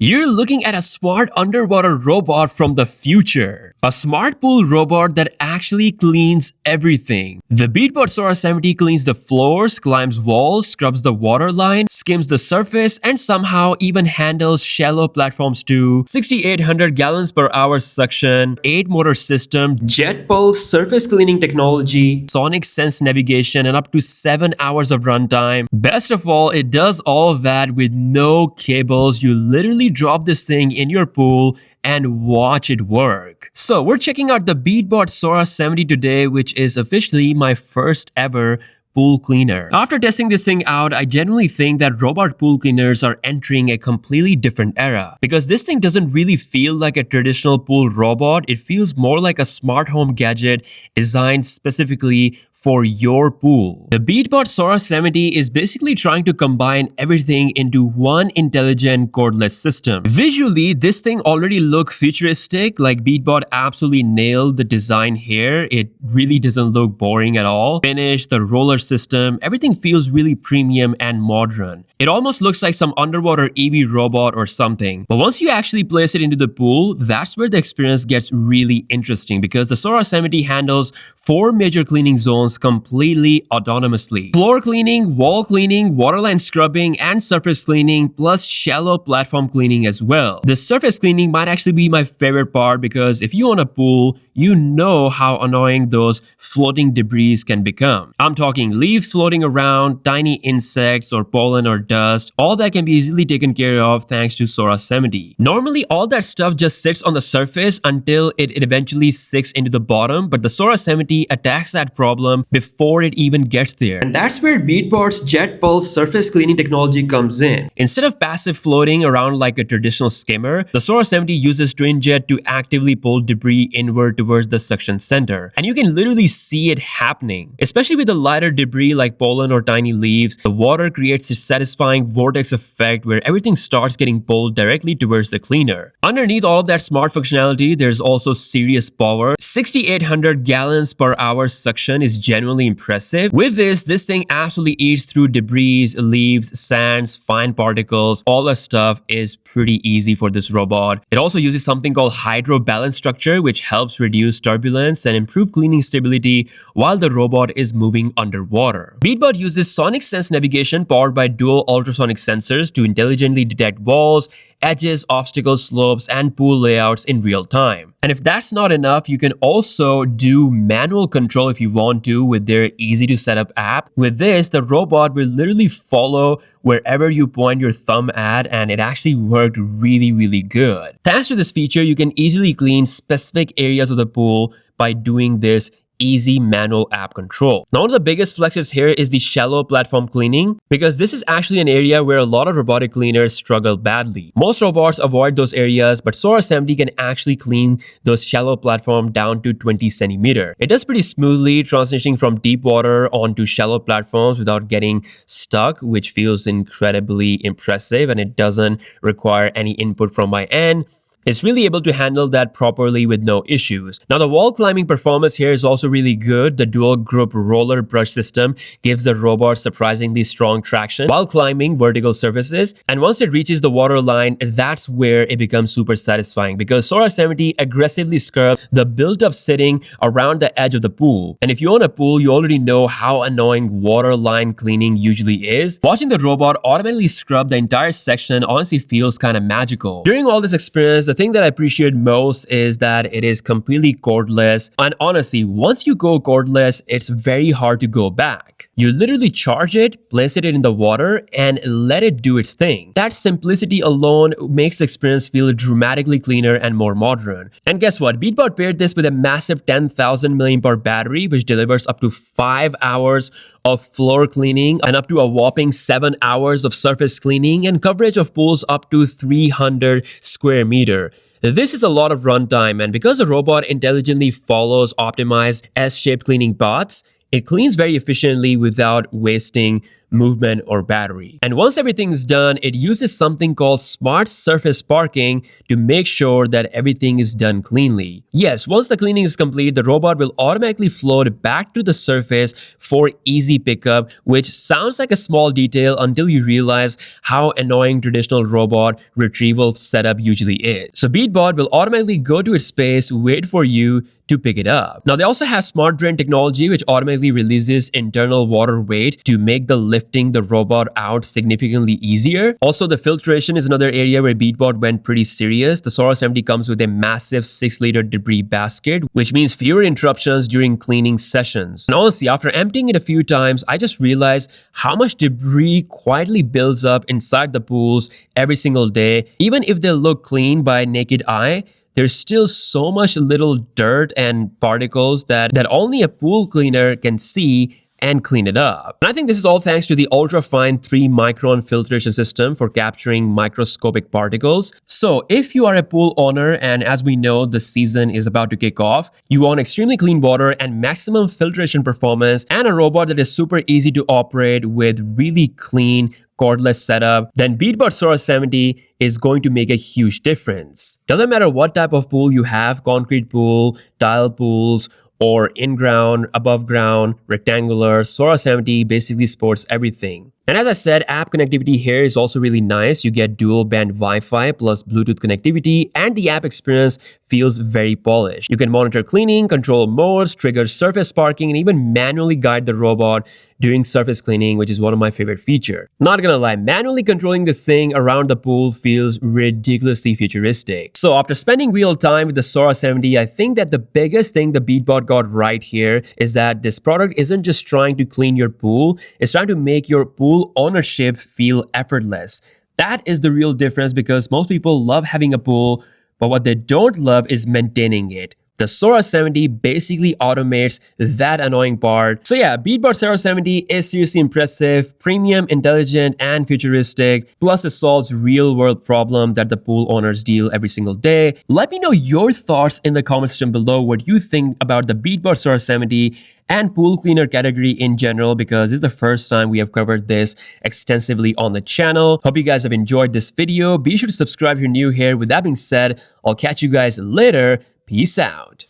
You're looking at a smart underwater robot from the future. A smart pool robot that actually cleans everything. The Beatbot Sora 70 cleans the floors, climbs walls, scrubs the waterline, skims the surface, and somehow even handles shallow platforms too. 6,800 gallons per hour suction, 8 motor system, JetPulse surface cleaning technology, SonicSense Navigation, and up to 7 hours of runtime. Best of all, it does all of that with no cables. You literally drop this thing in your pool and watch it work. So we're checking out the Beatbot Sora 70 today, which is officially my first ever pool cleaner. After testing this thing out, I genuinely think that robot pool cleaners are entering a completely different era because this thing doesn't really feel like a traditional pool robot. It feels more like a smart home gadget designed specifically for your pool. The Beatbot Sora 70 is basically trying to combine everything into one intelligent cordless system. Visually, this thing already looks futuristic, like Beatbot absolutely nailed the design here. It really doesn't look boring at all. Finish, the roller system, everything feels really premium and modern. It almost looks like some underwater EV robot or something. But once you actually place it into the pool, that's where the experience gets really interesting because the Sora 70 handles 4 major cleaning zones completely autonomously. Floor cleaning, wall cleaning, waterline scrubbing, and surface cleaning, plus shallow platform cleaning as well. The surface cleaning might actually be my favorite part because if you own a pool, you know how annoying those floating debris can become. I'm talking leaves floating around, tiny insects or pollen or dust. All that can be easily taken care of thanks to Sora 70. Normally, all that stuff just sits on the surface until it eventually sinks into the bottom, but the Sora 70 attacks that problem before it even gets there. And that's where Beatbot's JetPulse surface cleaning technology comes in. Instead of passive floating around like a traditional skimmer, the Sora 70 uses twin jet to actively pull debris inward towards the suction center. And you can literally see it happening. Especially with the lighter debris like pollen or tiny leaves, the water creates a satisfying vortex effect where everything starts getting pulled directly towards the cleaner. Underneath all of that smart functionality, there's also serious power. 6,800 gallons per hour suction is genuinely impressive. With this thing absolutely eats through debris, leaves, sands, fine particles. All that stuff is pretty easy for this robot. It also uses something called hydro balance structure, which helps reduce turbulence and improve cleaning stability while the robot is moving underwater. Beatbot uses SonicSense Navigation powered by dual ultrasonic sensors to intelligently detect walls, edges, obstacles, slopes, and pool layouts in real time. And if that's not enough, you can also do manual control if you want to with their easy to set up app. With this, the robot will literally follow wherever you point your thumb at, and it actually worked really good. Thanks to this feature, you can easily clean specific areas of the pool by doing this easy manual app control. Now, one of the biggest flexes here is the shallow platform cleaning because this is actually an area where a lot of robotic cleaners struggle badly. Most robots avoid those areas, but Sora 70 can actually clean those shallow platform down to 20 centimeter. It does pretty smoothly, transitioning from deep water onto shallow platforms without getting stuck, which feels incredibly impressive, and it doesn't require any input from my end. It's really able to handle that properly with no issues. Now, the wall climbing performance here is also really good. The dual group roller brush system gives the robot surprisingly strong traction while climbing vertical surfaces. And once it reaches the water line, that's where it becomes super satisfying because Sora 70 aggressively scrubs the built-up sitting around the edge of the pool. And if you own a pool, you already know how annoying water line cleaning usually is. Watching the robot automatically scrub the entire section honestly feels kind of magical. During all this experience, the thing that I appreciate most is that it is completely cordless, and honestly, once you go cordless, it's very hard to go back. You literally charge it, place it in the water, and let it do its thing. That simplicity alone makes the experience feel dramatically cleaner and more modern. And guess what? Beatbot paired this with a massive 10,000 mAh battery, which delivers up to 5 hours of floor cleaning and up to a whopping 7 hours of surface cleaning and coverage of pools up to 300 square meter. This is a lot of runtime, and because the robot intelligently follows optimized S-shaped cleaning paths, it cleans very efficiently without wasting movement, or battery. And once everything is done, it uses something called smart surface sparking to make sure that everything is done cleanly. Yes, once the cleaning is complete, the robot will automatically float back to the surface for easy pickup, which sounds like a small detail until you realize how annoying traditional robot retrieval setup usually is. So Beatbot will automatically go to its space, wait for you to pick it up. Now they also have smart drain technology, which automatically releases internal water weight to make the lifting the robot out significantly easier. Also, the filtration is another area where Beatbot went pretty serious. The Sora 70 comes with a massive 6-liter debris basket, which means fewer interruptions during cleaning sessions. And honestly, after emptying it a few times, I just realized how much debris quietly builds up inside the pools every single day. Even if they look clean by naked eye, there's still so much little dirt and particles that only a pool cleaner can see and clean it up. And I think this is all thanks to the ultra-fine 3-micron filtration system for capturing microscopic particles. So if you are a pool owner, and as we know, the season is about to kick off, you want extremely clean water and maximum filtration performance and a robot that is super easy to operate with really clean cordless setup, then Beatbot Sora 70 is going to make a huge difference. Doesn't matter what type of pool you have, concrete pool, tile pools, or in-ground, above-ground, rectangular, Sora 70 basically supports everything. And as I said, app connectivity here is also really nice. You get dual band Wi-Fi plus Bluetooth connectivity, and the app experience feels very polished. You can monitor cleaning, control modes, trigger surface sparking, and even manually guide the robot during surface cleaning, which is one of my favorite features. Not gonna lie, manually controlling this thing around the pool feels ridiculously futuristic. So after spending real time with the Sora 70, I think that the biggest thing the Beatbot got right here is that this product isn't just trying to clean your pool, it's trying to make your pool ownership feel effortless. That is the real difference, because most people love having a pool, but what they don't love is maintaining it. The Sora 70 basically automates that annoying part. So yeah, Beatbot Sora 70 is seriously impressive, premium, intelligent, and futuristic. Plus it solves real-world problems that the pool owners deal every single day. Let me know your thoughts in the comment section below, what you think about the Beatbot Sora 70 and pool cleaner category in general, because this is the first time we have covered this extensively on the channel. Hope you guys have enjoyed this video. Be sure to subscribe if you're new here. With that being said, I'll catch you guys later. Peace out.